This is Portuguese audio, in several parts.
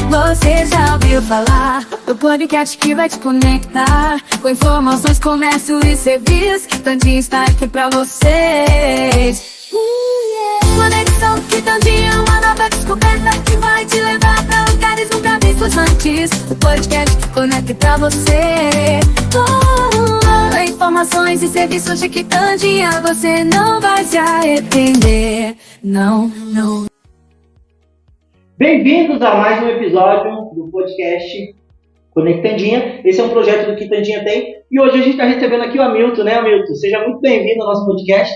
Você já ouviu falar do podcast que vai te conectar com informações, comércio e serviço? Quitandinha está aqui pra vocês. Conexão Quitandinha, uma nova descoberta que vai te levar pra lugares nunca vistos antes. O podcast que conecta você. Informações e serviços de Quitandinha, você não vai se arrepender. Não. Bem-vindos a mais um episódio do podcast Conectandinha. Esse é um projeto do Quitandinha Tem. E hoje a gente está recebendo aqui o Hamilton, né, Hamilton? Seja muito bem-vindo ao nosso podcast.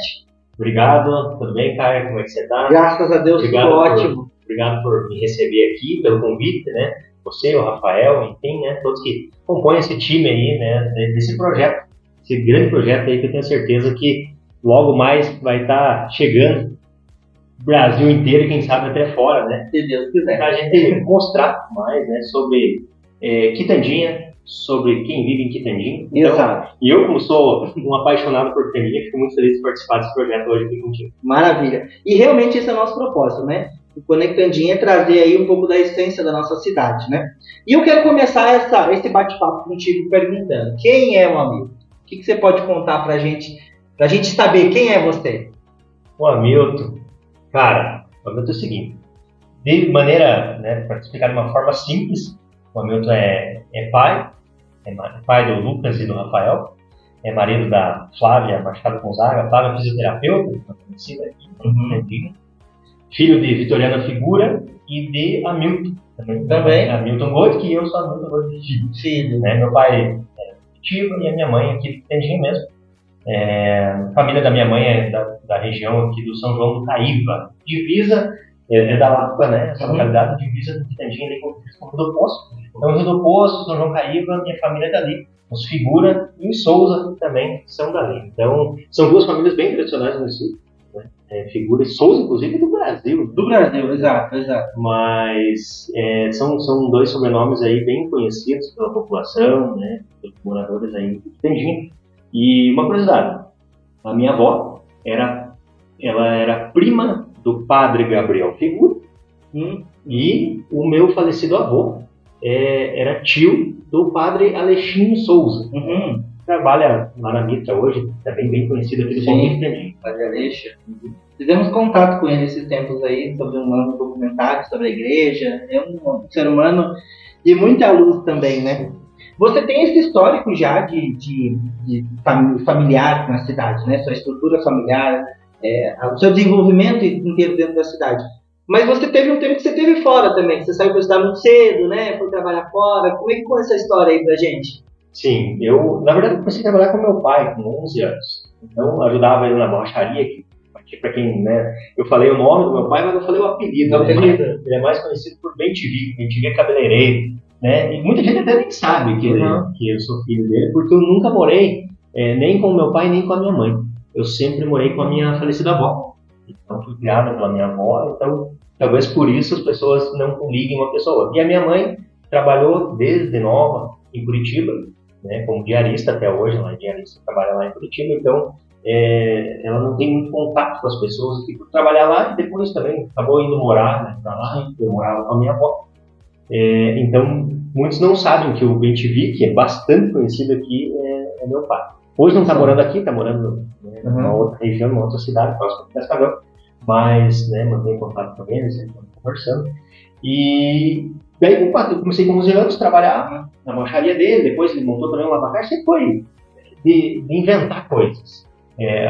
Obrigado, tudo bem, Caio? Como é que você está? Graças a Deus, tudo ótimo. Obrigado por me receber aqui, pelo convite, né? Você, o Rafael, enfim, né? Todos que compõem esse time aí, né? Desse projeto, esse grande projeto aí que eu tenho certeza que logo mais vai estar chegando o Brasil inteiro e quem sabe até fora, né? Se Deus quiser. Para a gente mostrar mais, né? Sobre Quitandinha, sobre quem vive em Quitandinha. Então, Exato. E eu, como sou um apaixonado por Quitandinha, fico muito feliz de participar desse projeto hoje aqui contigo. Maravilha. E realmente esse é o nosso propósito, né? O Conectandinha é trazer aí um pouco da essência da nossa cidade, né? E eu quero começar esse bate-papo contigo perguntando: quem é o Hamilton? O que você pode contar pra gente saber quem é você? O Hamilton, cara, o Hamilton é o seguinte, de maneira, né, para explicar de uma forma simples, o Hamilton é pai do Lucas e do Rafael, é marido da Flávia Machado Gonzaga, Flávia fisioterapeuta, conhecida aqui, filho de Vitoriana Figura e de Hamilton. Também. Hamilton Gold, que eu sou Hamilton Gold de Filho. né? Meu pai é Tiba e a minha mãe aqui de Quitandinha mesmo. A família da minha mãe é da região aqui do São João do Caíba. Divisa é da Lapa, né? Essa localidade, divisa do Quitandinha ali com o Rio do Poço. Então, Rio do Poço, São João Caíba, minha família é dali. Os Figura e Souza também são dali. Então, são duas famílias bem tradicionais no sul. Figura e Souza, inclusive, do Brasil. Do Brasil, exato. Mas são dois sobrenomes aí bem conhecidos pela população, né? Pelos moradores aí de Quitandinha. E uma curiosidade, a minha avó, ela era prima do padre Gabriel Figura e o meu falecido avô era tio do padre Alexinho Souza. Trabalha lá na Mitra hoje, também bem conhecido aqui do povo de Quitandinha. Padre Alexia. Fizemos contato com ele esses tempos aí, sobre um documentário sobre a igreja. É um ser humano de muita luz também, né? Você tem esse histórico já de familiar na cidade, né? Sua estrutura familiar, o seu desenvolvimento inteiro dentro da cidade. Mas você teve um tempo que você esteve fora também, que você saiu para estudar muito cedo, né? Foi trabalhar fora. Como é que foi essa história aí pra gente? Sim, na verdade, comecei a trabalhar com meu pai com 11 anos. Então, ajudava ele na borracharia, que para quem, né? Eu falei o nome do meu pai, mas não falei o apelido. Ele é mais conhecido por BenTV. BenTV é cabeleireiro, né? E muita gente até nem sabe que eu sou filho dele, porque eu nunca morei nem com o meu pai, nem com a minha mãe. Eu sempre morei com a minha falecida avó. Então, fui criada pela minha avó, então, talvez por isso as pessoas não liguem uma pessoa. E a minha mãe trabalhou desde nova em Curitiba, né, como diarista até hoje, ela é diarista, trabalha lá em Curitiba, então ela não tem muito contato com as pessoas aqui por trabalhar lá, e depois também acabou indo morar, né, para lá, eu morava com a minha avó. Então, muitos não sabem que o BenTV, que é bastante conhecido aqui, é meu pai. Hoje não está morando aqui, está morando numa outra região, numa outra cidade, próximo de Cascavel, mas mantém contato com ele, sempre conversando. E daí eu comecei com 11 anos a trabalhar na borracharia dele, depois ele montou também um lavacar, sempre foi de inventar coisas.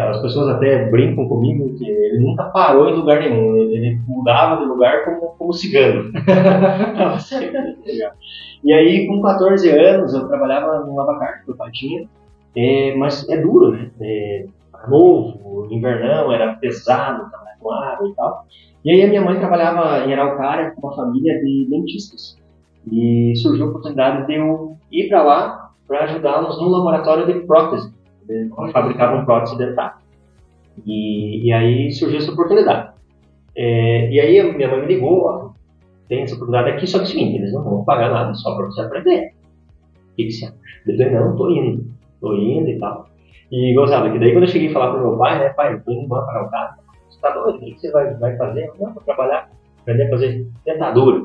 As pessoas até brincam comigo que ele nunca parou em lugar nenhum, ele mudava de lugar como cigano. E aí, com 14 anos, eu trabalhava no lavacar que o pai tinha, mas é duro, né? Novo, invernão, era pesado, trabalhar com água e tal. E aí a minha mãe trabalhava em Araucária com uma família de dentistas. E surgiu a oportunidade de eu ir para lá para ajudá-los no laboratório de prótese. Eles fabricavam prótese dentária. E aí surgiu essa oportunidade. E aí a minha mãe me ligou, tem essa oportunidade aqui, só que é o seguinte, eles não vão pagar nada, só para você aprender. O que você acha? Eu falei, não, tô indo e tal. E gozado, que daí quando eu cheguei a falar pro meu pai, né, pai, eu tô indo embora para o carro. Você tá doido? O que você vai fazer? Não, vou trabalhar. aprender a fazer dentadura.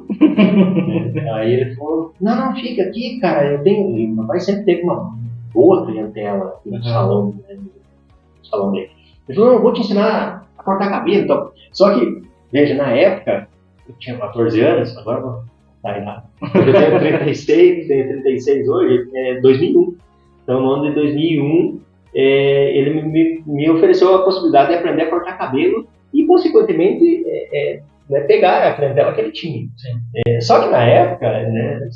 Aí ele falou, não, fica aqui, cara, e meu pai sempre teve uma boa clientela no salão, né, no salão dele. Ele falou, não, eu vou te ensinar a cortar cabelo, então. Só que, veja, na época, eu tinha 14 anos, agora eu vou dar errado. Eu tenho 36 hoje, 2001. Então, no ano de 2001, ele me ofereceu a possibilidade de aprender a cortar cabelo e, consequentemente, pegar a clientela que ele tinha. Só que na época, né,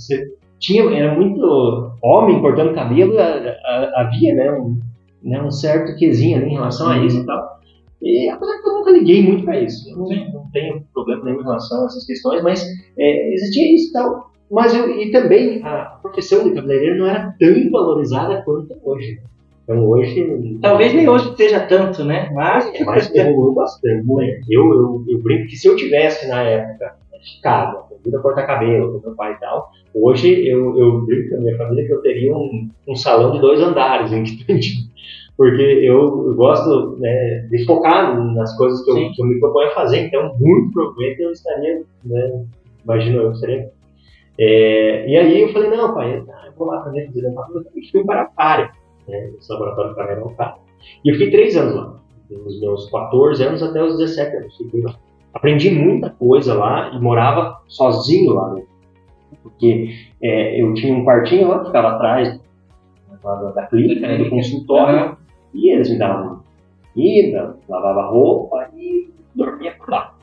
era muito homem cortando cabelo, havia, né, um certo quesinho ali em relação a isso e tal. E apesar que eu nunca liguei muito para isso, eu não tenho problema nenhum em relação a essas questões, mas existia isso e tal. Mas e também a profissão de cabeleireiro não era tão valorizada quanto hoje. Então hoje... Talvez nem hoje seja tanto, né? Mas evoluiu bastante. Eu brinco que se eu tivesse na época ficado, aprendido a cortar cabelo com meu pai e tal, hoje eu brinco com a minha família que eu teria um salão de 2 andares em Quitandinho. Porque eu gosto, né, de focar nas coisas que eu me proponho a fazer. Então, muito provavelmente eu estaria, né, imagino eu estaria. E aí eu falei, não, pai, eu vou lá aprender a fazer dentadura. E fui para a área, né, esse laboratório para Araucária. E eu fiquei 3 anos lá, dos meus 14 anos até os 17 anos. Fiquei lá. Aprendi muita coisa lá e morava sozinho lá, né? Porque eu tinha um quartinho lá que ficava atrás da clínica, né, do consultório. E eles me davam comida, lavava roupa e dormia por lá.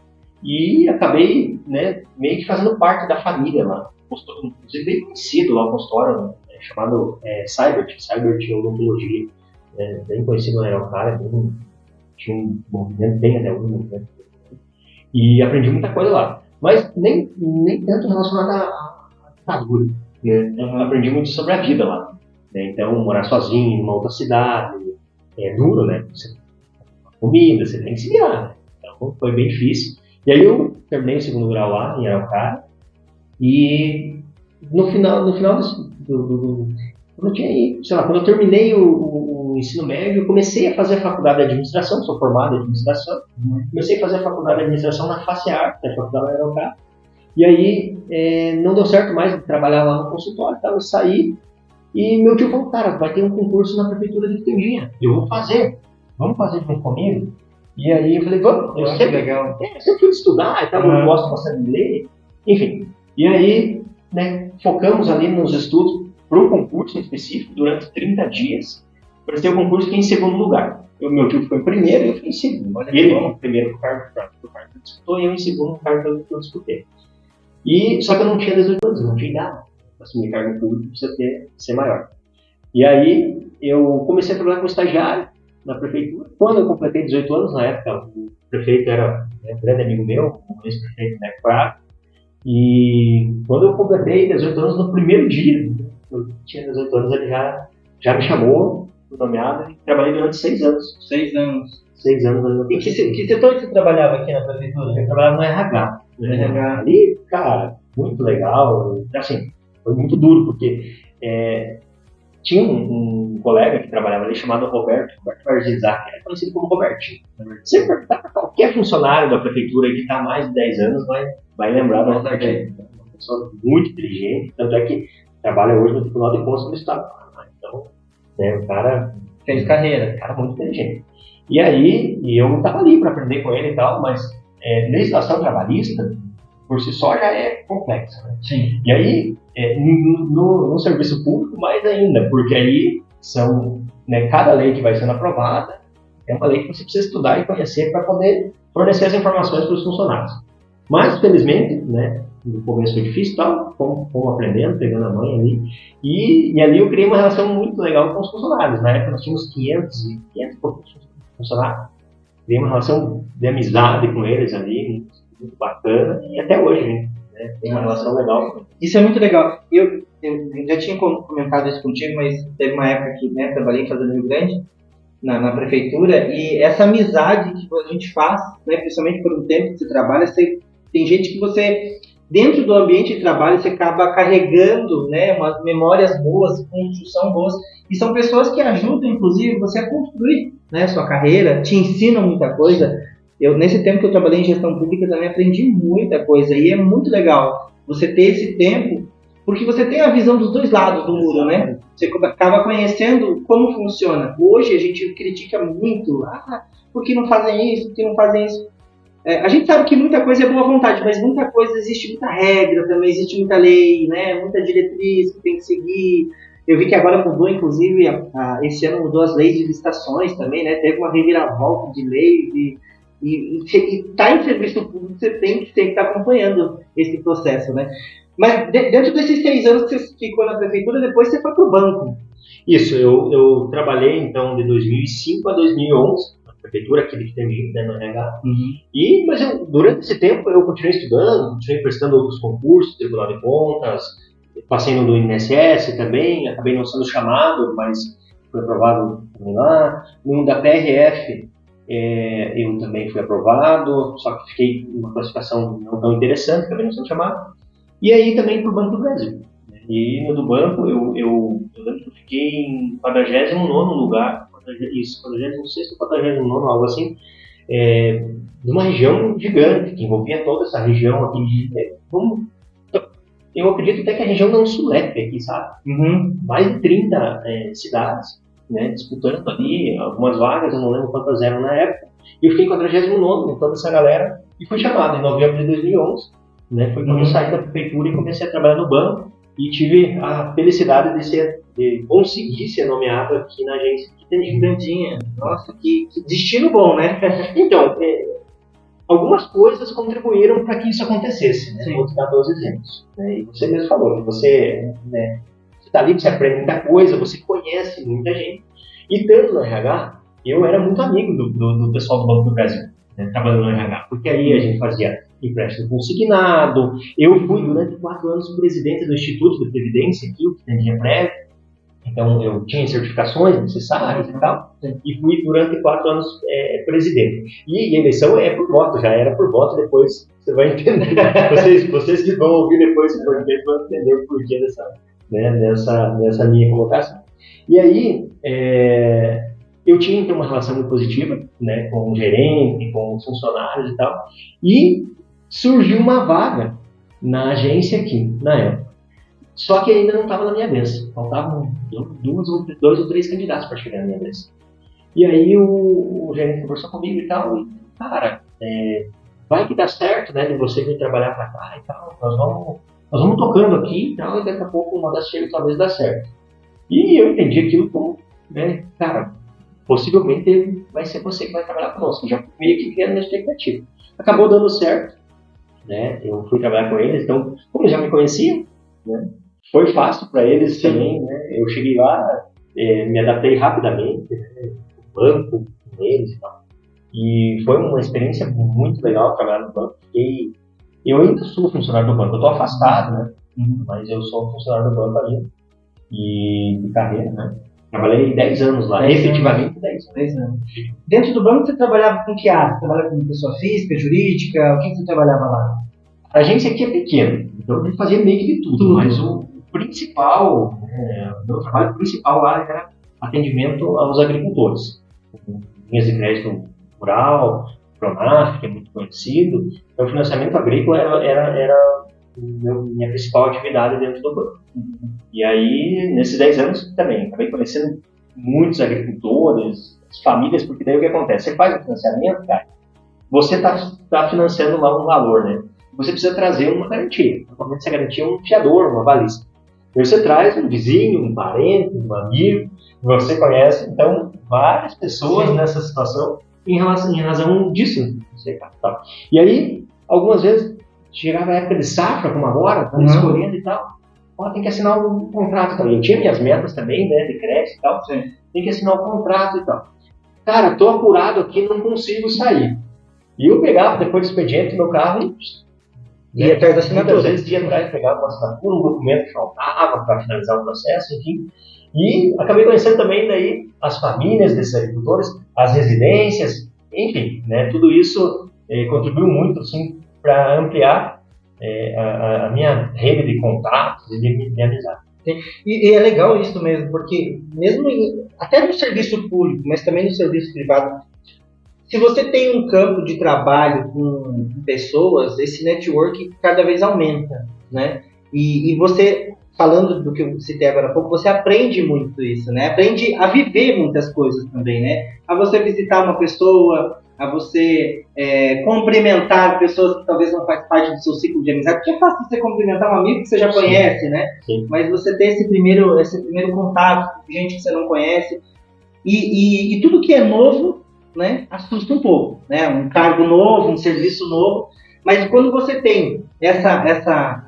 E acabei, né, meio que fazendo parte da família lá. Inclusive bem conhecido lá o consultório, né, chamado Cybert Odontologia, bem conhecido na Araucária, tinha um movimento bem até hoje, né? E aprendi muita coisa lá. Mas nem tanto relacionado à ditadura, né? Aprendi muito sobre a vida lá. Né? Então, morar sozinho em uma outra cidade, é duro, né? Você comida, você tem que se virar, né? Então foi bem difícil. E aí eu terminei o 2º grau lá em Araucária e no final quando eu terminei o ensino médio, eu comecei a fazer a faculdade de administração, sou formado em administração, comecei a fazer a faculdade de administração na FACEAR, na faculdade da Araucária, e aí não deu certo mais trabalhar lá no consultório, então eu saí. E meu tio falou, cara, vai ter um concurso na prefeitura de Quitandinha. Eu vou fazer. Vamos fazer junto comigo? E aí eu falei, vamos. Eu sempre fui estudar e tal, eu gosto bastante de ler. Enfim. E aí, né, focamos ali nos estudos para um concurso em específico durante 30 dias. Prestei o concurso e fiquei em 2º lugar. Meu tio ficou em primeiro e eu fiquei em 2º. Ele em primeiro pro cargo que disputou e eu em 2º no cargo que eu disputei. Só que eu não tinha 18 anos, não tinha idade. Assumir cargo público precisa ser maior. E aí eu comecei a trabalhar como estagiário na prefeitura. Quando eu completei 18 anos, na época o prefeito era um grande amigo meu, o ex-prefeito Neco Prado. E quando eu completei 18 anos, no primeiro dia, eu tinha 18 anos, ele já me chamou, fui nomeado e trabalhei durante 6 anos. 6 anos. 6 anos. E que setor que você trabalhava aqui na prefeitura? Eu trabalhava no RH. Ali, cara, muito legal. Assim, foi muito duro, porque tinha um colega que trabalhava ali chamado Roberto Barzizak, era conhecido como Robertinho. Se você perguntar para qualquer funcionário da prefeitura que está há mais de 10 anos, vai lembrar do Robertinho. Uma pessoa muito inteligente, tanto é que trabalha hoje no Tribunal de Contas do Estado. Então, o cara fez carreira. Cara muito inteligente. E aí, eu estava ali para aprender com ele e tal, mas legislação trabalhista, por si só, já é complexa. Né? Sim. E aí, no serviço público, mais ainda, porque aí são, cada lei que vai sendo aprovada é uma lei que você precisa estudar e conhecer para poder fornecer as informações para os funcionários. Mas, felizmente, no começo foi difícil, tal, fomos aprendendo, pegando a mãe ali, e ali eu criei uma relação muito legal com os funcionários. Na época nós tínhamos 500 e poucos funcionários, criei uma relação de amizade com eles ali, muito bacana, e até hoje, tem uma relação legal. Isso é muito legal. Eu já tinha comentado isso contigo, mas teve uma época que trabalhei em Fazenda Rio Grande, na prefeitura, e essa amizade que a gente faz, principalmente por um tempo que você trabalha, tem gente que você, dentro do ambiente de trabalho, você acaba carregando umas memórias boas, construção boas, e são pessoas que ajudam, inclusive, você a construir sua carreira, te ensinam muita coisa. Nesse tempo que eu trabalhei em gestão pública, também aprendi muita coisa. E é muito legal você ter esse tempo, porque você tem a visão dos dois lados do muro, né? Você acaba conhecendo como funciona. Hoje a gente critica muito, por que não fazem isso, por que não fazem isso? A gente sabe que muita coisa é boa vontade, mas muita coisa, existe muita regra também, existe muita lei, né? Muita diretriz que tem que seguir. Eu vi que agora mudou, inclusive, esse ano mudou as leis de licitações também, né? Teve uma reviravolta de lei e tá em serviço público, você tem que estar acompanhando esse processo, né? Mas dentro desses 3 anos que você ficou na prefeitura, depois você foi para o banco. Isso, eu trabalhei então de 2005 a 2011 na prefeitura aqui de Itanhaém, né, no RH. Mas durante esse tempo eu continuei estudando, continuei prestando outros concursos, Tribunal de Contas, passei no do INSS também, acabei não sendo chamado, mas fui aprovado também lá. No da PRF eu também fui aprovado, só que fiquei em uma classificação não tão interessante, acabei não sendo chamado. E aí também para o Banco do Brasil. E no do banco eu lembro que eu fiquei em 49º lugar, 46º ou 49º, algo assim, de uma região gigante, que envolvia toda essa região aqui. Eu acredito até que a região da Sul-Leste aqui, sabe? Mais de 30 cidades, né, disputando ali algumas vagas, eu não lembro quantas eram na época. E eu fiquei em 49º com toda essa galera e fui chamado em novembro de 2011. Né, foi quando eu saí da prefeitura e comecei a trabalhar no banco e tive a felicidade de conseguir ser nomeado aqui na agência de Itanhaém. Nossa, que destino bom, né? Então, algumas coisas contribuíram para que isso acontecesse, né? Vou te dar 2 exemplos. Né? E você mesmo falou que você está ali, você aprende muita coisa, você conhece muita gente. E tanto no RH, eu era muito amigo do pessoal do Banco do Brasil, né, trabalhando no RH, porque aí a gente fazia empréstimo consignado. Eu fui durante 4 anos presidente do Instituto de Previdência aqui, o que tem prévio. Então eu tinha certificações necessárias e tal, e fui durante 4 anos presidente. E a eleição é por voto, já era por voto, depois você vai entender. vocês que vão ouvir depois esse podcast vão entender o porquê dessa minha colocação. E aí eu tinha então uma relação muito positiva, né, com o gerente, com os funcionários e tal, e surgiu uma vaga na agência aqui, na época. Só que ainda não estava na minha vez. Faltavam 2 ou 3 candidatos para chegar na minha vez. E aí o gerente conversou comigo e tal, e, cara, vai que dá certo, né, de você vir trabalhar para cá e tal, nós vamos tocando aqui e tal, e daqui a pouco uma das chega talvez dá certo. E eu entendi aquilo como, né, cara, possivelmente vai ser você que vai trabalhar conosco. Já meio que criando uma expectativa. Acabou dando certo, né? Eu fui trabalhar com eles, então, como eles já me conheciam, né, foi fácil para eles também, né? Eu cheguei lá, me adaptei rapidamente, né, no banco, com eles e tal. E foi uma experiência muito legal trabalhar no banco. Eu ainda sou funcionário do banco, eu estou afastado, né? Mas eu sou funcionário do banco ainda, e de carreira, né? Trabalhei 10 anos lá, efetivamente 10 anos. Dentro do banco você trabalhava com que área? Você trabalhava com pessoa física, jurídica? O que você trabalhava lá? A agência aqui é pequena, então a gente fazia meio que de tudo. Mas o principal, o meu trabalho principal lá era atendimento aos agricultores. Linhas de crédito rural, Pronaf, que é muito conhecido. Então o financiamento agrícola era minha principal atividade dentro do banco. E aí, nesses 10 anos também, acabei conhecendo muitos agricultores, famílias, porque daí o que acontece? Você faz o financiamento, cara, você está financiando lá um valor, né? Você precisa trazer uma garantia. Normalmente essa garantia é um fiador, uma balista. Aí você traz um vizinho, um parente, um amigo, que você conhece, então, várias pessoas nessa situação em razão disso, capital. E aí, algumas vezes, chegava a época de safra, como agora, estava escolhendo e tal, tem que assinar um contrato também. Eu tinha minhas metas também, né, de crédito e tal, tem que assinar um contrato e tal. Cara, estou apurado aqui, não consigo sair. E eu pegava, depois do expediente, meu carro e ia atrás da assinatura. Muitas vezes ia atrás, pegava uma assinatura, um documento que faltava para finalizar o processo, enfim. E acabei conhecendo também daí as famílias desses agricultores, as residências, enfim, né, tudo isso contribuiu muito, assim, para ampliar a minha rede de contatos e de amizade. E é legal isso mesmo, porque mesmo até no serviço público, mas também no serviço privado, se você tem um campo de trabalho com pessoas, esse network cada vez aumenta, né? E você, falando do que eu citei agora há pouco, você aprende muito isso, né? Aprende a viver muitas coisas também, né? A você visitar uma pessoa, a você cumprimentar pessoas que talvez não fazem parte do seu ciclo de amizade, porque é fácil você cumprimentar um amigo que você já conhece, né? Sim. Mas você ter esse primeiro contato com gente que você não conhece, e tudo que é novo, né, assusta um pouco, né? Um cargo novo, um serviço novo, mas quando você tem essa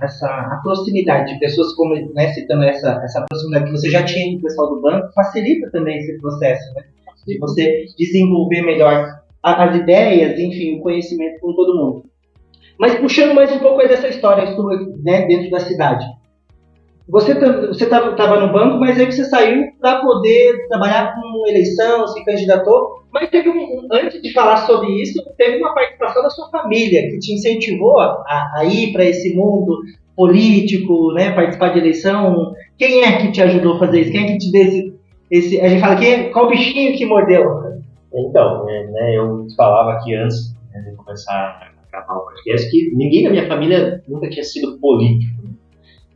proximidade de pessoas, como, né, citando essa proximidade que você já tinha com o pessoal do banco, facilita também esse processo, né? De você desenvolver melhor as ideias, enfim, o conhecimento com todo mundo. Mas puxando mais um pouco aí dessa história sua, né, dentro da cidade. Você estava no banco, mas aí que você saiu para poder trabalhar com eleição, se candidatou. Mas antes de falar sobre isso, teve uma participação da sua família que te incentivou a ir para esse mundo político, né, participar de eleição. Quem é que te ajudou a fazer isso? Quem é que te deu esse a gente fala, qual bichinho que mordeu? Então, né, eu falava aqui antes, né, de começar a gravar o podcast, que ninguém da minha família nunca tinha sido político.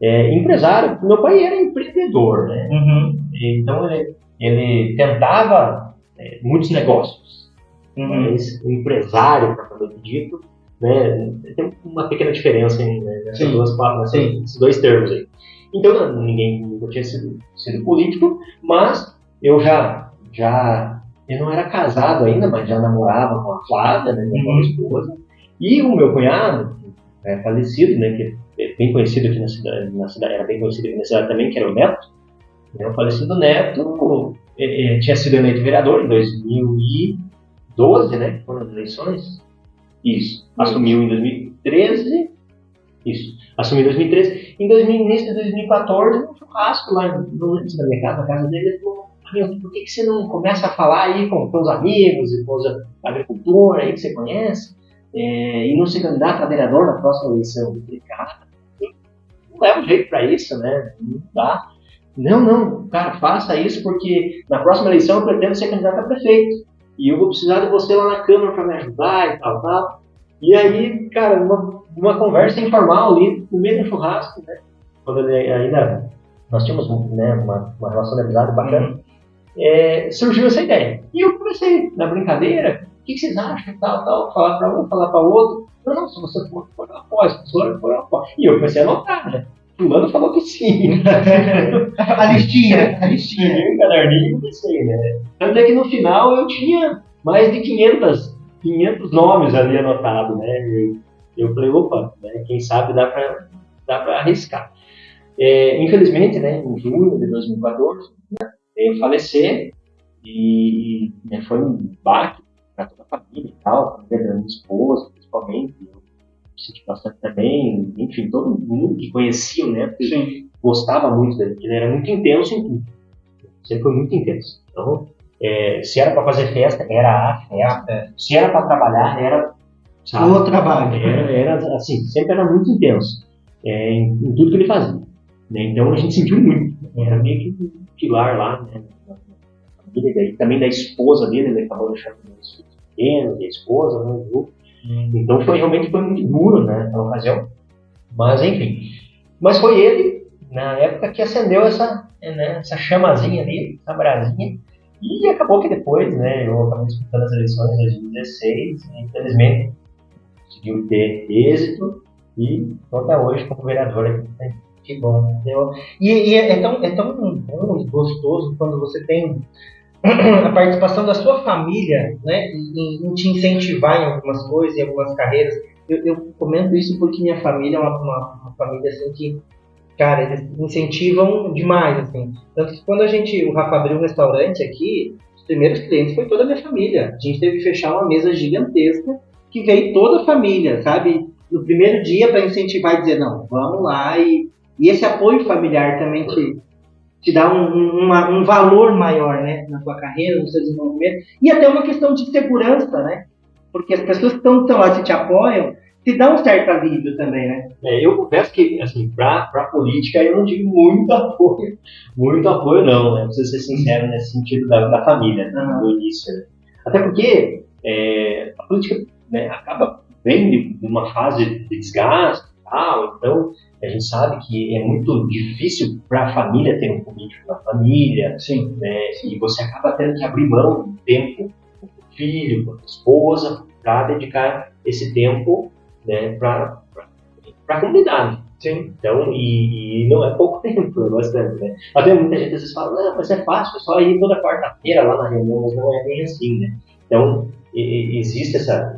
Empresário, meu pai era empreendedor, né? Uhum. Então ele tentava muitos negócios, mas empresário, para fazer o dito, né, tem uma pequena diferença nesses dois termos aí. Então ninguém nunca tinha sido político, mas eu eu não era casado ainda, mas já namorava com a Flávia, né, minha nova esposa, e o meu cunhado, falecido, né, que é bem conhecido aqui na cidade, era bem conhecido aqui na cidade também, que era o Neto, né, o falecido Neto tinha sido eleito vereador em 2012, né, foram as eleições, isso, assumiu em 2013, assumiu em 2013, início de 2014, um churrasco lá antes da minha casa, na casa dele, ele falou, por que você não começa a falar aí com os amigos e com os agricultores aí que você conhece, e não se candidata a vereador na próxima eleição? Eu falei, cara, não leva jeito para isso, né? Não dá. Não, cara, faça isso porque na próxima eleição eu pretendo ser candidato a prefeito. E eu vou precisar de você lá na Câmara para me ajudar e tal. E aí, cara, uma conversa informal ali, no meio do churrasco, né? Quando ainda nós tínhamos, né, uma relação de amizade bacana, surgiu essa ideia. E eu comecei, na brincadeira, o que vocês acham? Falar para um, falar para o outro. Não, se você for, eu apoio. Se você for, eu apoio. E eu comecei a anotar, né? Fulano falou que sim. a listinha. Um caderninho e comecei, né? Tanto é que no final eu tinha mais de 500 nomes ali anotados, né? Eu falei, opa, né? Quem sabe dá para arriscar. Infelizmente, né, em junho de 2014, né, veio falecer e né, foi um baque para toda a família e tal, a família da minha esposa, principalmente, eu senti bastante também, enfim, todo mundo que conhecia o Neto gostava muito dele, porque ele era muito intenso em tudo, sempre foi muito intenso. Então, se era para fazer festa, era a festa, se era para trabalhar, era o trabalho. Era assim, sempre era muito intenso em tudo que ele fazia. Né? Então a gente sentiu muito, era meio que um pilar lá, né? Também da esposa dele, ele acabou deixando os filhos pequenos, e a esposa, né? Então realmente foi muito duro, né, na ocasião, mas enfim. Mas foi ele, na época, que acendeu essa chamazinha ali, essa brasinha, e acabou que depois, né, eu acabei disputando as eleições de 2016, e infelizmente conseguiu ter êxito, e até hoje como vereador aqui. Que bom. E é tão bom e gostoso quando você tem a participação da sua família, né, em te incentivar em algumas coisas, em algumas carreiras. Eu comento isso porque minha família é uma família assim que, cara, eles incentivam demais, assim. Tanto que quando o Rafa abriu um restaurante aqui, os primeiros clientes foi toda a minha família. A gente teve que fechar uma mesa gigantesca que veio toda a família, sabe? No primeiro dia para incentivar e dizer, não, vamos lá. E esse apoio familiar também te dá um valor maior, né, na tua carreira, no seu desenvolvimento, e até uma questão de segurança, né, porque as pessoas que estão lá e te apoiam, te dá um certo alívio também, né. Eu confesso que, assim, pra política eu não tive muito apoio não, né, preciso ser sincero nesse sentido da família, né, no início, né? Até porque a política, né, acaba vem de uma fase de desgaste e tal, então a gente sabe que é muito difícil para a família ter um político na família, Sim. né, e você acaba tendo que abrir mão do tempo com o filho, com a esposa, para dedicar esse tempo, né, para a comunidade. Sim. Então, e não é pouco tempo, é bastante, né? Até muita gente às vezes fala, não, mas é fácil, é só ir toda quarta-feira lá na reunião, mas não é bem assim, né? Então, existe essa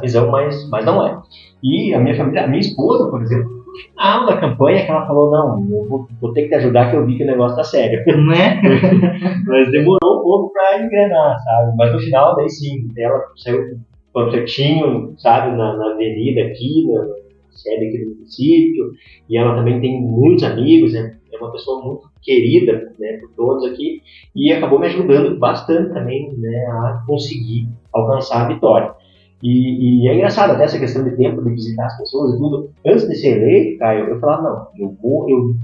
visão, mas não é. E a minha família, a minha esposa, por exemplo, no final da campanha, que ela falou, não, eu vou ter que te ajudar, que eu vi que o negócio tá sério. Né? Mas demorou um pouco para engrenar, sabe? Mas no final, daí sim, ela saiu panfletinho, sabe, na avenida aqui, na sede aqui do município, e ela também tem muitos amigos, é uma pessoa muito querida, né, por todos aqui, e acabou me ajudando bastante também, né, a conseguir alcançar a vitória. E é engraçado até essa questão de tempo, de visitar as pessoas e tudo. Antes de ser eleito, Caio, eu falava, não, eu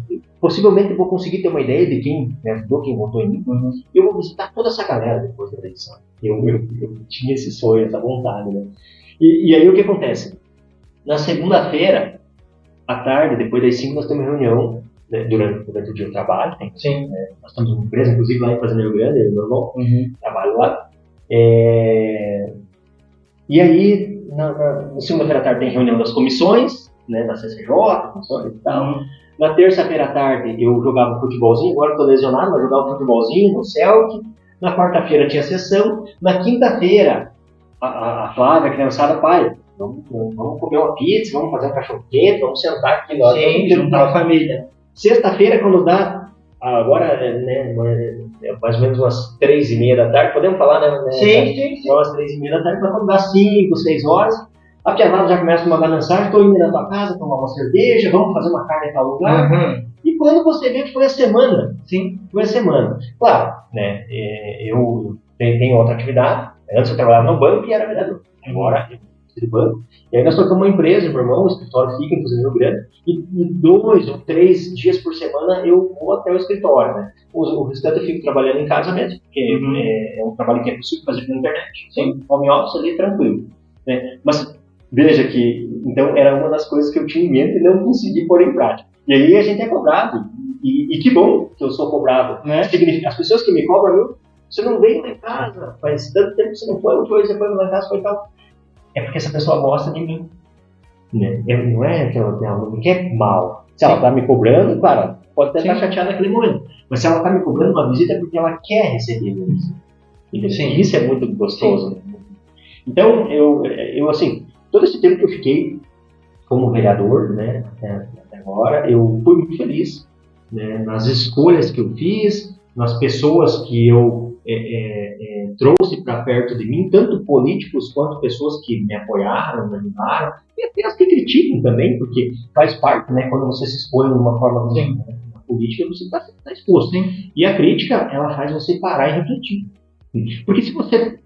possivelmente vou conseguir ter uma ideia de quem me ajudou, quem votou em mim, eu vou visitar toda essa galera depois da eleição. Eu tinha esse sonho, essa vontade, né? E aí o que acontece? Na segunda-feira, à tarde, depois das 5, nós temos reunião, né, durante o dia de trabalho. Sim. Né, nós temos uma empresa, inclusive lá em Fazenda Rio Grande, eu e meu irmão, trabalho lá. E aí, na segunda-feira à tarde tem reunião das comissões, né, da CCJ, comissões e tal. Na terça-feira à tarde eu jogava futebolzinho, agora estou lesionado, mas jogava futebolzinho no Celtic. Na quarta-feira tinha sessão. Na quinta-feira, a Flávia, a criançada, pai, vamos comer uma pizza, vamos fazer um cachorro-quente, vamos sentar aqui. Sim, juntar a família. Sexta-feira, quando dá, agora, né, mais ou menos umas 3h30 da tarde, podemos falar, né? Sim. Umas 3h30 da tarde, mas quando dá 5, 6 horas, a piazada já começa a mandar mensagem, estou indo na tua casa, tomar uma cerveja, vamos fazer uma carne em tal lugar. E quando você vê que foi a semana, sim, foi a semana. Claro, né, eu tenho outra atividade, antes eu trabalhava no banco e era vereador, agora eu de banco. E aí nós tocamos uma empresa, meu irmão, o escritório fica em Rio Grande, e 2 ou 3 dias por semana eu vou até o escritório, né? O restante eu fico trabalhando em casa mesmo, porque é um trabalho que é possível fazer pela internet. Sim, home office ali, tranquilo. Né? Mas veja que, então, era uma das coisas que eu tinha em mente e não consegui pôr em prática. E aí a gente é cobrado, e que bom que eu sou cobrado, né? Significa, as pessoas que me cobram, viu? Você não veio lá em casa, faz tanto tempo que você não foi, você foi lá em casa, foi tal. É porque essa pessoa gosta de mim. Né? Não é que ela não quer mal. Se ela está me cobrando, claro, pode até estar chateada naquele momento. Mas se ela está me cobrando uma visita é porque ela quer receber uma visita. E isso é muito gostoso. Né? Então, eu assim, todo esse tempo que eu fiquei como vereador, né, até agora, eu fui muito feliz, né, nas escolhas que eu fiz, nas pessoas que eu trouxe para perto de mim, tanto políticos quanto pessoas que me apoiaram, me ajudaram, e até as que criticam também, porque faz parte, né, quando você se expõe de uma forma na política, você está exposto. Sim. E a crítica, ela faz você parar e refletir. Porque se você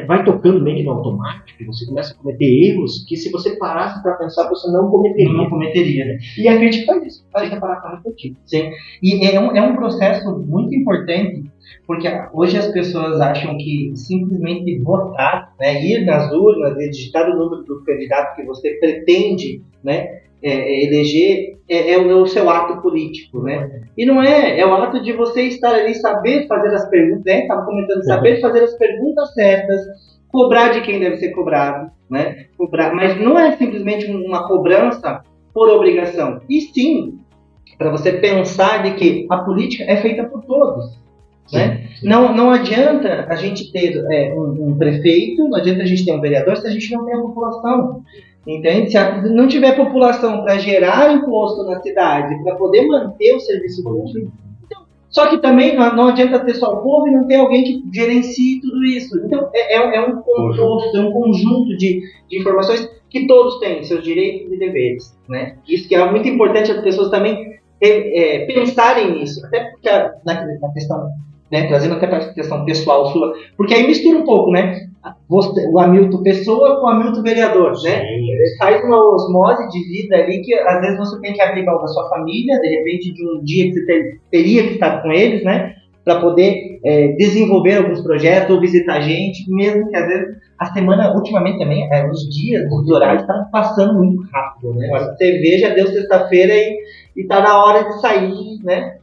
vai tocando meio que no automático, você começa a cometer erros que se você parasse para pensar, você não cometeria. Não cometeria, né? E a crítica faz isso, faz você parar para refletir. Sim. E é um processo muito importante, porque hoje as pessoas acham que simplesmente votar, né, ir nas urnas e digitar o número do candidato que você pretende, né, eleger é o seu ato político, né? E não é o ato de você estar ali, saber fazer as perguntas, né? Estava comentando, saber fazer as perguntas certas, cobrar de quem deve ser cobrado, né? Cobrar, mas não é simplesmente uma cobrança por obrigação, e sim para você pensar de que a política é feita por todos. Né? Sim. Não adianta a gente ter um prefeito, não adianta a gente ter um vereador se a gente não tem a população. Entende? Se não tiver população para gerar imposto na cidade, para poder manter o serviço público, então, só que também não adianta ter só o povo e não ter alguém que gerencie tudo isso. Então é um conjunto de informações que todos têm, seus direitos e deveres. Né? Isso que é muito importante as pessoas também pensarem nisso, até porque na questão, né, trazendo até para a questão pessoal sua, porque aí mistura um pouco, né? O Hamilton pessoa com o Hamilton vereador, né? Faz uma osmose de vida ali que às vezes você tem que abrir mão da sua família, de repente de um dia que você teria que estar com eles, né? para poder desenvolver alguns projetos ou visitar a gente, mesmo que às vezes a semana, ultimamente também, os dias, os horários estão passando muito rápido, né? Você vê, já deu sexta-feira e tá na hora de sair, né?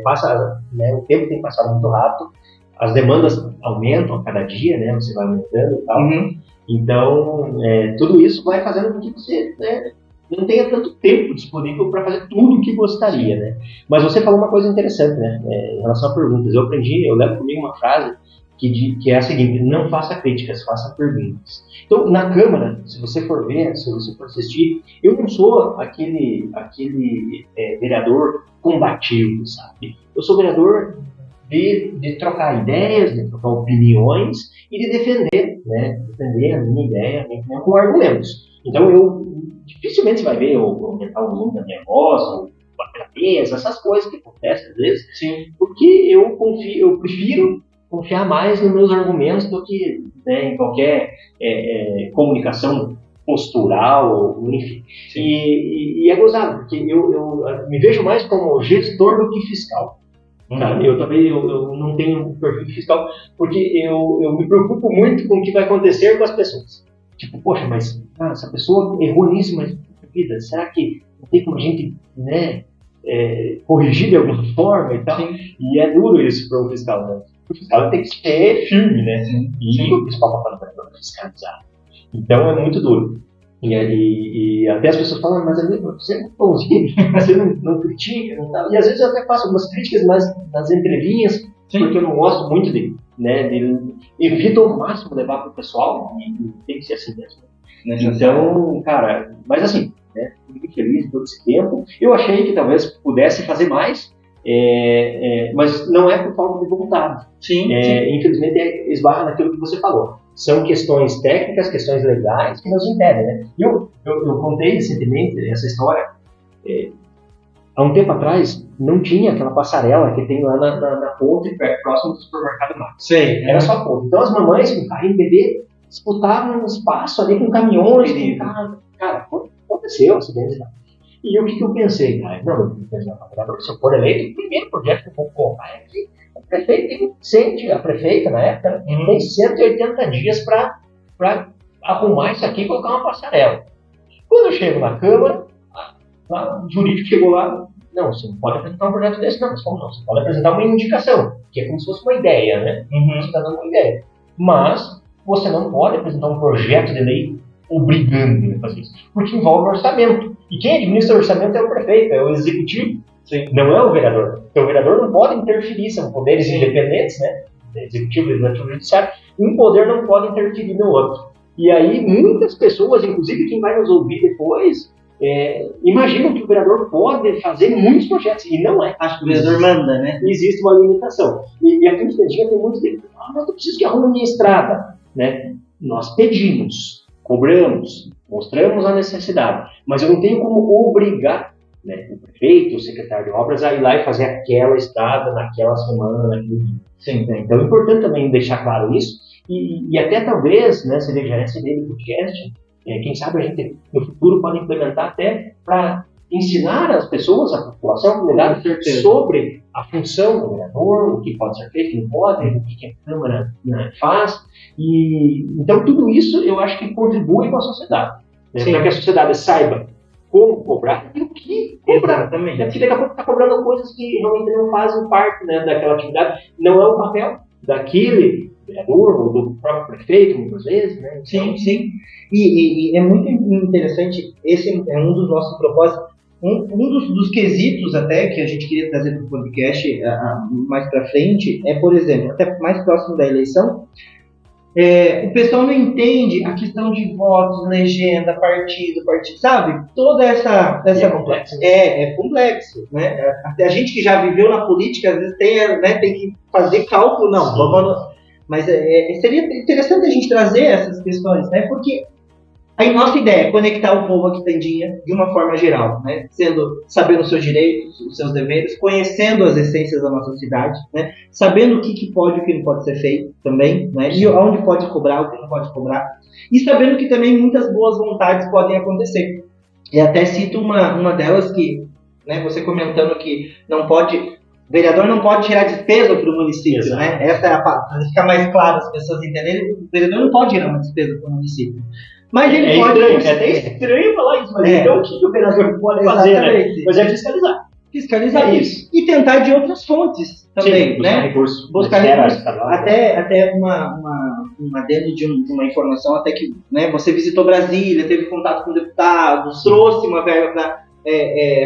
Passa, né? O tempo tem passado muito rápido, as demandas aumentam a cada dia, né? Você vai aumentando e tal. Uhum. Então, tudo isso vai fazendo com que você, né, não tenha tanto tempo disponível para fazer tudo o que gostaria, né? Mas você falou uma coisa interessante, né? Em relação a perguntas. Eu levo comigo uma frase que é a seguinte: não faça críticas, faça perguntas. Então, na Câmara, se você for ver, se você for assistir, eu não sou aquele vereador combativo, sabe? Eu sou vereador de trocar ideias, de trocar opiniões e de defender, né? Defender a minha ideia, a minha opinião com argumentos. Então, dificilmente você vai ver eu aumentar o volume da minha voz, ou bater a mesa, essas coisas que acontecem às vezes. Sim. Porque eu prefiro confiar mais nos meus argumentos do que, né, em qualquer comunicação postural, enfim. E é gozado, porque eu me vejo mais como gestor do que fiscal. Sabe? Eu também não tenho um perfil fiscal, porque eu me preocupo muito com o que vai acontecer com as pessoas. Tipo, poxa, mas cara, essa pessoa errou nisso, mas vida, será que não tem como a gente, né, corrigir de alguma forma e tal? Sim. E é duro isso para o fiscal, né? O fiscal tem que ser firme, né? Sim. E o fiscal está falando para fiscalizar. Então é muito duro. E até as pessoas falam, mas você é bonzinho, você não critica, não tá? E às vezes eu até faço algumas críticas, mas nas entrelinhas, sim, porque eu não gosto muito dele, né? Evito ao máximo levar para o pessoal, e tem que ser assim mesmo. Então, cara, mas assim, né? Fico feliz todo esse tempo. Eu achei que talvez pudesse fazer mais, mas não é por falta de vontade. Sim. Infelizmente esbarra naquilo que você falou. São questões técnicas, questões legais que nos impedem, né? Eu contei recentemente essa história. Há um tempo atrás, não tinha aquela passarela que tem lá na ponte, próximo do supermercado Max. Sim. Era só ponte. Então as mamães com carrinho de bebê disputavam um espaço ali com caminhões. Cara, aconteceu um acidente lá. E o que eu pensei, cara? Se eu for eleito, o primeiro projeto que eu vou colocar é que o prefeito a prefeita, na época, tem 180 dias para arrumar isso aqui e colocar uma passarela. Quando eu chego na Câmara, o jurídico chegou lá, não, você não pode apresentar um projeto desse, não. Você pode apresentar uma indicação, que é como se fosse uma ideia, né? Você está dando uma ideia. Mas você não pode apresentar um projeto de lei obrigando a fazer isso, porque envolve orçamento. E quem administra o orçamento é o prefeito, é o executivo. Sim. Não é o vereador. Então o vereador não pode interferir, são poderes independentes, né? Executivo, legislativo e judiciário. Um poder não pode interferir no outro. E aí muitas pessoas, inclusive quem vai nos ouvir depois, imaginam que o vereador pode fazer muitos projetos, e não é. Acho que o vereador manda, né? Existe uma limitação. E aqui no Pedinha tem muitos deles. Mas eu preciso que arrume minha estrada, né? Nós pedimos, cobramos, mostramos a necessidade, mas eu não tenho como obrigar, né, o prefeito, o secretário de obras a ir lá e fazer aquela estrada naquela semana, naquele dia. Sim. Né? Então é importante também deixar claro isso, e até talvez, né, se ele já receber o podcast, quem sabe a gente no futuro pode implementar até para ensinar as pessoas, a população, a comunidade, sobre a função do vereador, o que pode ser feito, o que não pode, o que a Câmara, né, faz. E então tudo isso eu acho que contribui com a sociedade, né, para que a sociedade saiba como cobrar e o que cobrar também. Porque daqui a pouco está cobrando coisas que realmente não fazem parte, né, daquela atividade, não é o papel daquele vereador ou do próprio prefeito, muitas vezes, né? Então, sim. E é muito interessante, esse é um dos nossos propósitos, um dos quesitos até que a gente queria trazer para o podcast mais para frente é, por exemplo, até mais próximo da eleição, o pessoal não entende a questão de votos, legenda, partido, sabe? Toda essa é complexo. É complexo, né? Até a gente que já viveu na política, às vezes tem que fazer cálculo, não, vamos... Mas seria interessante a gente trazer essas questões, né? Porque a nossa ideia é conectar o povo aqui Tandinha de uma forma geral, né? Sabendo os seus direitos, os seus deveres, conhecendo as essências da nossa cidade, né? Sabendo o que pode e o que não pode ser feito também, né? E onde pode cobrar, o que não pode cobrar. E sabendo que também muitas boas vontades podem acontecer. E até cito uma delas que, né, você comentando que não pode O vereador não pode tirar despesa para o município, Exato. né? Essa é a parte, para ficar mais claro, as pessoas entenderem, o vereador não pode tirar uma despesa para o município. Mas ele É pode... estranho, é até estranho falar isso, mas então o que o vereador pode fazer, né? Exatamente. Mas é fiscalizar. Fiscalizar É isso. E tentar de outras fontes também, Sim, buscar né? recursos. Buscar Esfera recursos. estadual. Até uma dentro de uma informação, até que, né, você visitou Brasília, teve contato com deputados, trouxe uma verba para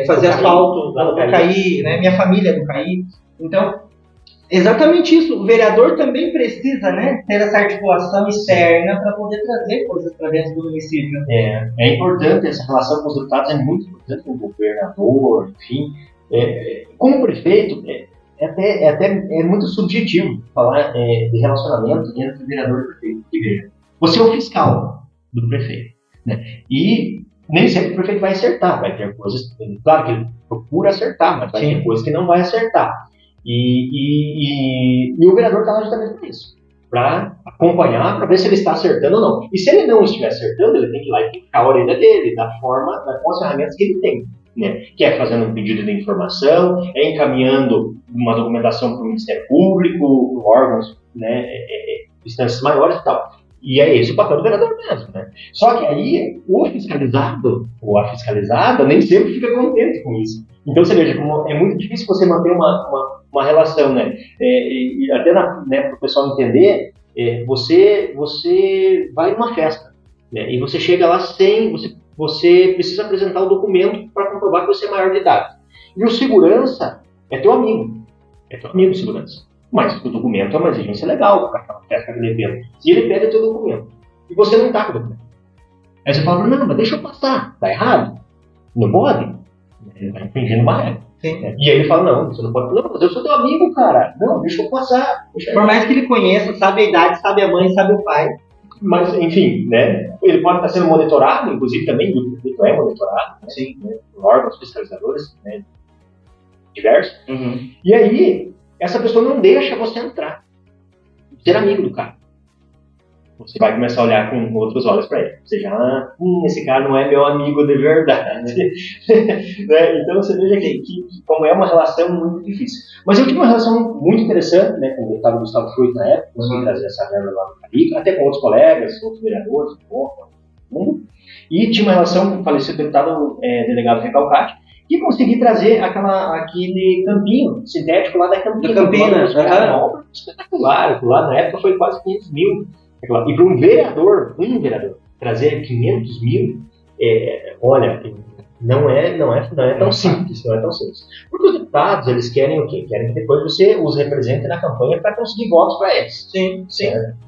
fazer Do asfalto CAI, do CAI, né? Minha família é do CAI. Então, exatamente isso. O vereador também precisa, né, ter essa articulação externa para poder trazer coisas para dentro do município. É importante, essa relação com os deputados é muito importante, com o governador, enfim. Como prefeito, é muito subjetivo falar de relacionamento entre vereador e prefeito. Porque, veja, você é o fiscal do prefeito, né? E nem sempre o prefeito vai acertar, vai ter coisas, claro que ele procura acertar, mas vai ter coisas que não vai acertar. E o vereador está lá justamente para isso, para acompanhar, para ver se ele está acertando ou não. E se ele não estiver acertando, ele tem que ir lá e picar a orelha dele, com as ferramentas que ele tem. Né? Que é fazendo um pedido de informação, encaminhando uma documentação para o Ministério Público, órgãos, né, instâncias maiores e tal. E é esse o papel do vereador mesmo. Né? Só que aí o fiscalizado ou a fiscalizada nem sempre fica contente com isso. Então você veja como é muito difícil você manter uma relação, né? E até para o pessoal entender, você vai numa festa, né? E você chega lá sem... Você precisa apresentar o documento para comprovar que você é maior de idade. E o segurança é teu amigo segurança. Mas o documento é uma exigência legal para aquela festa, aquele evento. E ele pede o teu documento. E você não está com o documento. Aí você fala, não, mas deixa eu passar. Está errado? Não pode? Ele está infringindo uma regra. Sim. E aí ele fala, não, você não pode. Não, mas eu sou teu amigo, cara. Não, deixa eu passar. Por mais que ele conheça, sabe a idade, sabe a mãe, sabe o pai. Mas, enfim, né, ele pode estar sendo monitorado, inclusive também, o prefeito é monitorado, né, por órgãos fiscalizadores, né, diversos. Uhum. E aí, essa pessoa não deixa você entrar, ser amigo do cara. Você vai começar a olhar com outros olhos para ele. Você já, esse cara não é meu amigo de verdade. Né? Então você veja que como é uma relação muito difícil. Mas eu tive uma relação muito interessante, né, com o deputado Gustavo Fruit na época, consegui trazer essa verba lá no Carica, até com outros colegas, outros vereadores, e tinha uma relação com o falecido deputado delegado Recalcati, que consegui trazer aquele campinho sintético lá da Campinas. Uma obra espetacular, lá na época foi quase 500 mil. E para um vereador, trazer 500 mil, olha, não é tão simples, Porque os deputados, eles querem o quê? Querem que depois você os represente na campanha para conseguir votos para eles. Sim.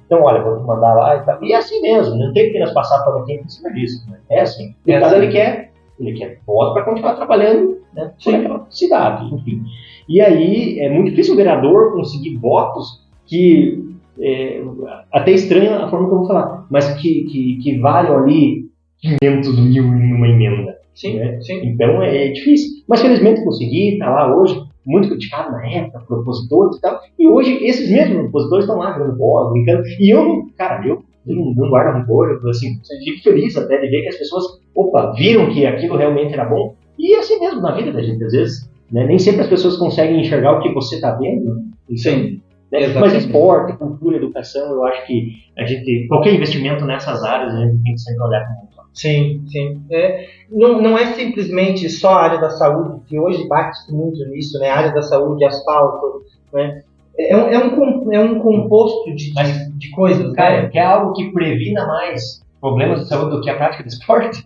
Então, olha, vou te mandar lá e tal. E é assim mesmo, não tem que nós passar para quem em cima disso. Né? É assim. O deputado, ele quer voto para continuar trabalhando, né, por aquela cidade, enfim. E aí, é muito difícil o vereador conseguir votos que... até estranho a forma que eu vou falar, mas que valham ali 500 mil em uma emenda. Sim. Então é difícil. Mas felizmente consegui, está lá hoje, muito criticado na época, propositores e tal. E hoje esses mesmos propositores estão lá jogando bola, brincando. E eu não guardo rancor, assim, fico feliz até de ver que as pessoas, viram que aquilo realmente era bom. E é assim mesmo na vida da gente, às vezes, né? Nem sempre as pessoas conseguem enxergar o que você está vendo. Sim. Né? Mas esporte, cultura, educação, eu acho que qualquer investimento nessas áreas, a gente tem que sempre olhar com muito. Sim. Não é simplesmente só a área da saúde, que hoje bate muito nisso, né? A área da saúde, asfalto, né? É um composto de coisas, cara, que é algo que previna mais problemas de saúde do que a prática de esporte.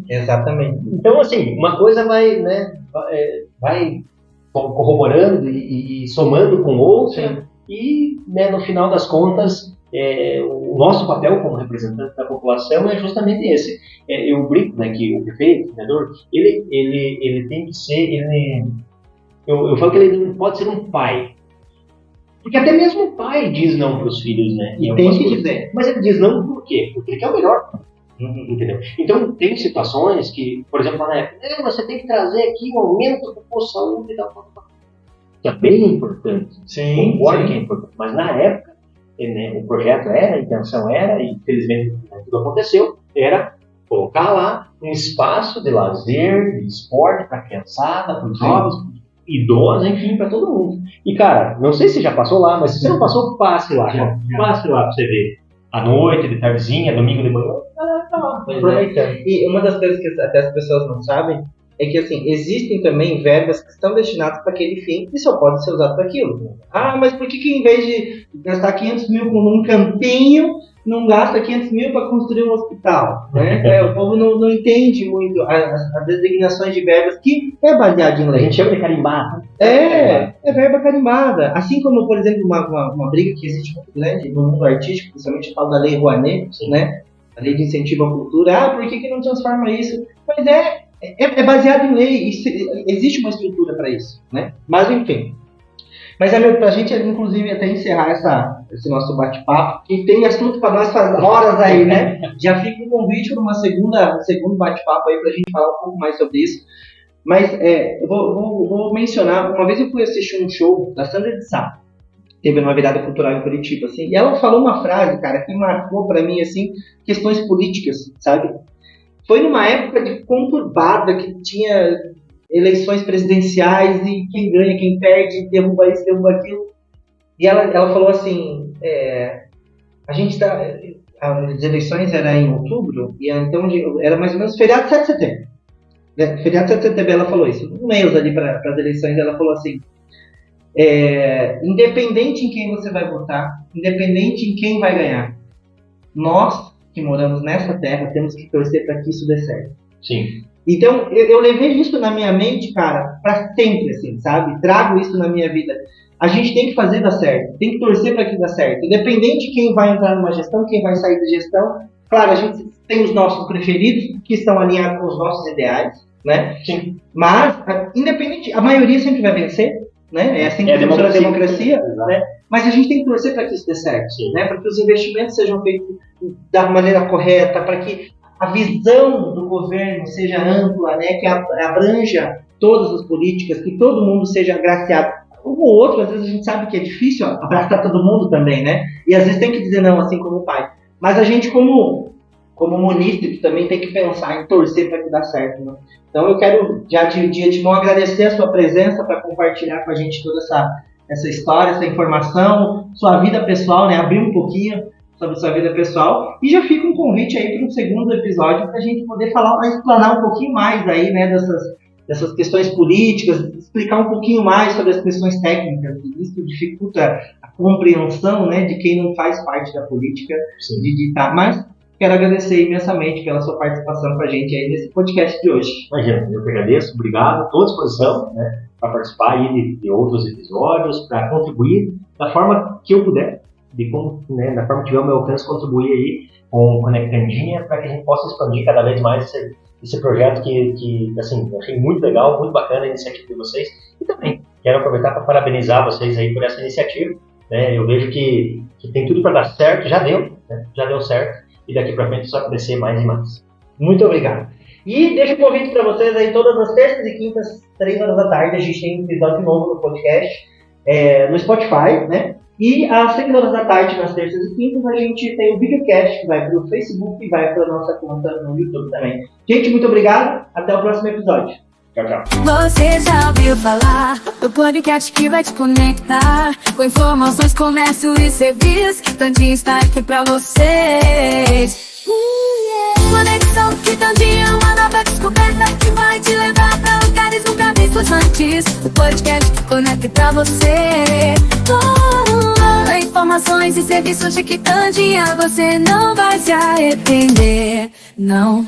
Exatamente. Então, assim, uma coisa vai corroborando e somando com outra, e, né, no final das contas, o nosso papel como representante da população é justamente esse. Eu brinco, né, que o prefeito, o vereador, ele tem que ser, eu falo que ele não pode ser um pai. Porque até mesmo o pai diz não para os filhos, né? E tem que dizer. Mas ele diz não por quê? Porque ele quer o melhor. Entendeu? Então, tem situações que, por exemplo, na época, você tem que trazer aqui um aumento do posto de saúde e tal. Que é bem importante. Sim. Concordo que é importante. Mas na época, né, o projeto a intenção era, e infelizmente tudo aconteceu, era colocar lá um espaço de lazer, de esporte para a criançada, para os jovens, idosa, enfim, para todo mundo. E, cara, não sei se já passou lá, mas se você não passou, passe lá. Passe lá pra você ver. À noite, de tardezinha, domingo de manhã, tá lá, aproveitando. E uma das coisas que até as pessoas não sabem é que, assim, existem também verbas que estão destinadas para aquele fim e só podem ser usados para aquilo. Ah, mas por que em vez de gastar 500 mil com um campinho, não gasta 500 mil para construir um hospital? Né? O povo não entende muito as designações de verbas que é baseado em A lei. gente chama de carimbada. É verba carimbada. Assim como, por exemplo, uma briga que existe muito grande no mundo artístico, principalmente a tal da Lei Rouanet, né? A Lei de Incentivo à Cultura. Ah, por que não transforma isso? Mas é baseado em lei. Existe uma estrutura para isso, né? Mas, enfim. Mas, para a gente, inclusive, até encerrar esse nosso bate-papo, que tem assunto para nós fazer horas aí, né? Já fica um convite para um segundo bate-papo aí para a gente falar um pouco mais sobre isso. Mas eu vou mencionar, uma vez eu fui assistir um show da Sandra de Sá, teve uma virada cultural em Curitiba, assim, e ela falou uma frase, cara, que marcou pra mim, assim, questões políticas, sabe? Foi numa época de conturbada, que tinha eleições presidenciais e quem ganha, quem perde, derruba isso, derruba aquilo. E ela falou assim, as eleições eram em outubro, e então era mais ou menos feriado de 7 de setembro. Feriado de 7 de setembro, ela falou isso. Um mês ali para as eleições, ela falou assim, independente em quem você vai votar, independente em quem vai ganhar, nós que moramos nessa terra temos que torcer para que isso dê certo. Sim. Então, eu levei isso na minha mente, cara, para sempre, assim, sabe? Trago isso na minha vida. A gente tem que fazer dar certo, tem que torcer para que dê certo. Independente de quem vai entrar numa gestão, quem vai sair da gestão. Claro, a gente tem os nossos preferidos, que estão alinhados com os nossos ideais, né? Sim. Mas, independente, a maioria sempre vai vencer, né? É assim que funciona a democracia, né? Mas a gente tem que torcer para que isso dê certo, né? Para que os investimentos sejam feitos da maneira correta, para que a visão do governo seja ampla, né? Que abranja todas as políticas, que todo mundo seja agraciado. Um ou outro, às vezes a gente sabe que é difícil abraçar todo mundo também, né? E às vezes tem que dizer não, assim como o pai. Mas a gente, como munícipe, também tem que pensar em torcer para que dê certo, né? Então eu quero, já de antemão, agradecer a sua presença para compartilhar com a gente toda essa história, essa informação, sua vida pessoal, né? Abrir um pouquinho sobre sua vida pessoal. E já fica um convite aí para um segundo episódio para a gente poder explanar um pouquinho mais aí, né? Dessas questões políticas, explicar um pouquinho mais sobre as questões técnicas. Isso dificulta a compreensão, né, de quem não faz parte da política. Mas quero agradecer imensamente pela sua participação com a gente aí nesse podcast de hoje. Imagina, eu que agradeço, obrigado, estou à disposição, né, para participar aí de outros episódios, para contribuir da forma que eu puder, da forma que tiver o meu alcance, contribuir aí com o Conectandinha, para que a gente possa expandir cada vez mais esse projeto que assim, eu achei muito legal, muito bacana a iniciativa de vocês. E também quero aproveitar para parabenizar vocês aí por essa iniciativa. Né? Eu vejo que tem tudo para dar certo, já deu certo, e daqui para frente só crescer mais e mais. Muito obrigado. E deixo o convite para vocês aí, todas as terças e quintas, 3 horas da tarde, a gente tem um episódio novo no podcast, no Spotify, né? E às 6 horas da tarde, nas terças e quintas, a gente tem o videocast que vai para o Facebook e vai para a nossa conta no YouTube também. Gente, muito obrigado. Até o próximo episódio. Tchau, tchau. Você já ouviu falar do podcast que vai te conectar com informações, comércio e serviço? Tandinho está aqui pra vocês. Conexão que Tandinho é uma nova descoberta que vai te levar pra lugares nunca vistos antes. O podcast que conecta pra você. Informações e serviços de Quitandinha, você não vai se arrepender. Não.